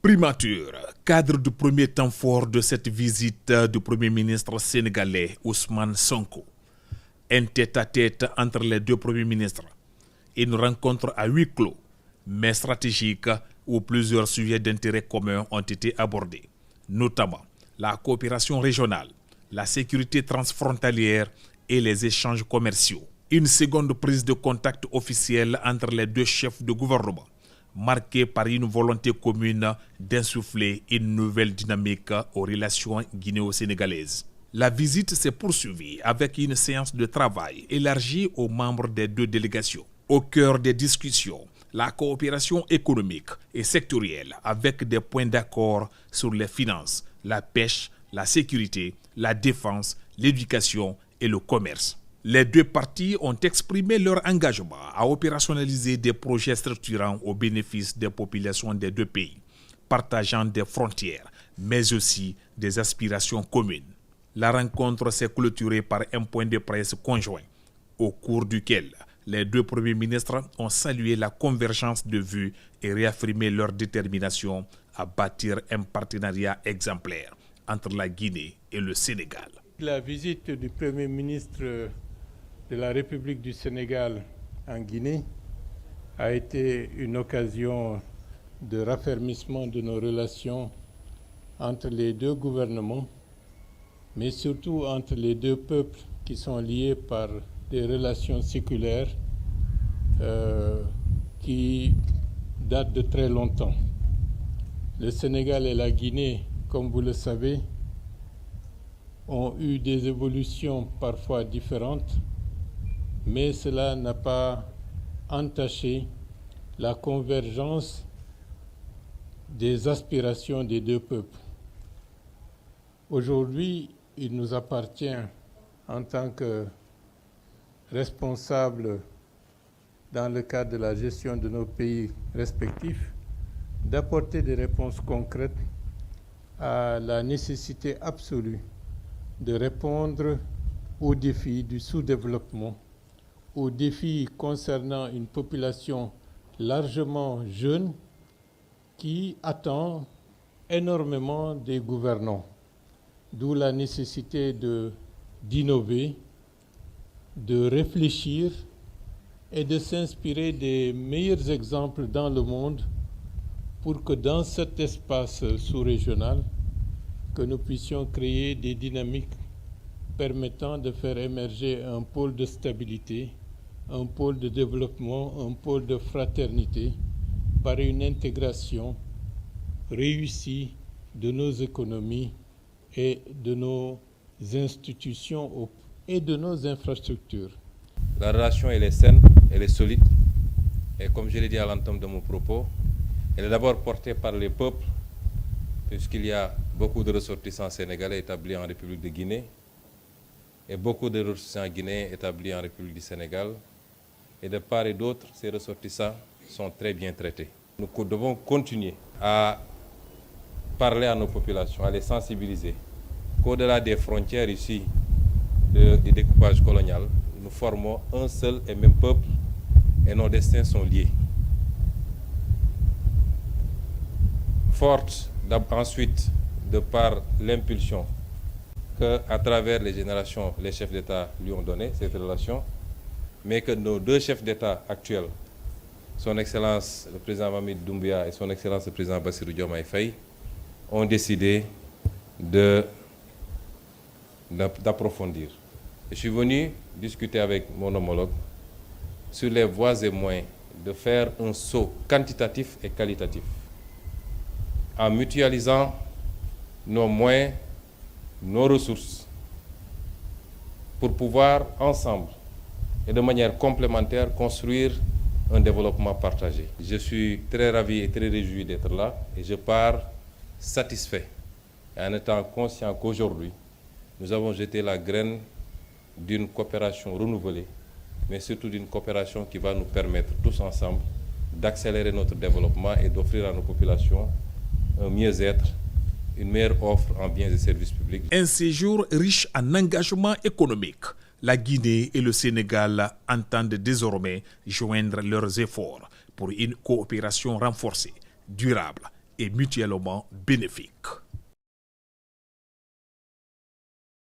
Primature, cadre du premier temps fort de cette visite du Premier ministre sénégalais Ousmane Sonko. Un tête-à-tête entre les deux premiers ministres. Une rencontre à huis clos, mais stratégique, où plusieurs sujets d'intérêt commun ont été abordés, notamment la coopération régionale, la sécurité transfrontalière et les échanges commerciaux. Une seconde prise de contact officielle entre les deux chefs de gouvernement, marquée par une volonté commune d'insuffler une nouvelle dynamique aux relations guinéo-sénégalaises. La visite s'est poursuivie avec une séance de travail élargie aux membres des deux délégations. Au cœur des discussions, la coopération économique et sectorielle avec des points d'accord sur les finances, la pêche, la sécurité, la défense, l'éducation et le commerce. Les deux parties ont exprimé leur engagement à opérationnaliser des projets structurants au bénéfice des populations des deux pays, partageant des frontières, mais aussi des aspirations communes. La rencontre s'est clôturée par un point de presse conjoint, au cours duquel les deux premiers ministres ont salué la convergence de vues et réaffirmé leur détermination à bâtir un partenariat exemplaire entre la Guinée et le Sénégal. La visite du Premier ministre de la République du Sénégal en Guinée a été une occasion de raffermissement de nos relations entre les deux gouvernements, mais surtout entre les deux peuples qui sont liés par des relations séculaires qui datent de très longtemps. Le Sénégal et la Guinée, comme vous le savez, ont eu des évolutions parfois différentes, mais cela n'a pas entaché la convergence des aspirations des deux peuples. Aujourd'hui, il nous appartient, en tant que responsables dans le cadre de la gestion de nos pays respectifs, d'apporter des réponses concrètes à la nécessité absolue de répondre aux défis du sous-développement, aux défis concernant une population largement jeune qui attend énormément des gouvernants, d'où la nécessité d'innover, de réfléchir et de s'inspirer des meilleurs exemples dans le monde pour que dans cet espace sous-régional, que nous puissions créer des dynamiques permettant de faire émerger un pôle de stabilité, un pôle de développement, un pôle de fraternité par une intégration réussie de nos économies et de nos institutions et de nos infrastructures. La relation, elle est saine, elle est solide. Et comme je l'ai dit à l'entame de mon propos, elle est d'abord portée par les peuples, puisqu'il y a beaucoup de ressortissants sénégalais établis en République de Guinée et beaucoup de ressortissants guinéens établis en République du Sénégal. Et de part et d'autre, ces ressortissants sont très bien traités. Nous devons continuer à parler à nos populations, à les sensibiliser, qu'au-delà des frontières ici du découpage colonial, nous formons un seul et même peuple et nos destins sont liés. Forte ensuite, de par l'impulsion qu'à travers les générations, les chefs d'État lui ont donné, cette relation, mais que nos deux chefs d'État actuels, son Excellence le président Mamadi Doumbouya et son Excellence le président Bassirou Diomaye Faye, ont décidé d'approfondir. Je suis venu discuter avec mon homologue sur les voies et moyens de faire un saut quantitatif et qualitatif en mutualisant nos moyens, nos ressources, pour pouvoir ensemble et de manière complémentaire construire un développement partagé. Je suis très ravi et très réjoui d'être là et je pars satisfait en étant conscient qu'aujourd'hui, nous avons jeté la graine d'une coopération renouvelée, mais surtout d'une coopération qui va nous permettre tous ensemble d'accélérer notre développement et d'offrir à nos populations un mieux-être, une meilleure offre en biens et services publics. Un séjour riche en engagement économique. La Guinée et le Sénégal entendent désormais joindre leurs efforts pour une coopération renforcée, durable et mutuellement bénéfiques.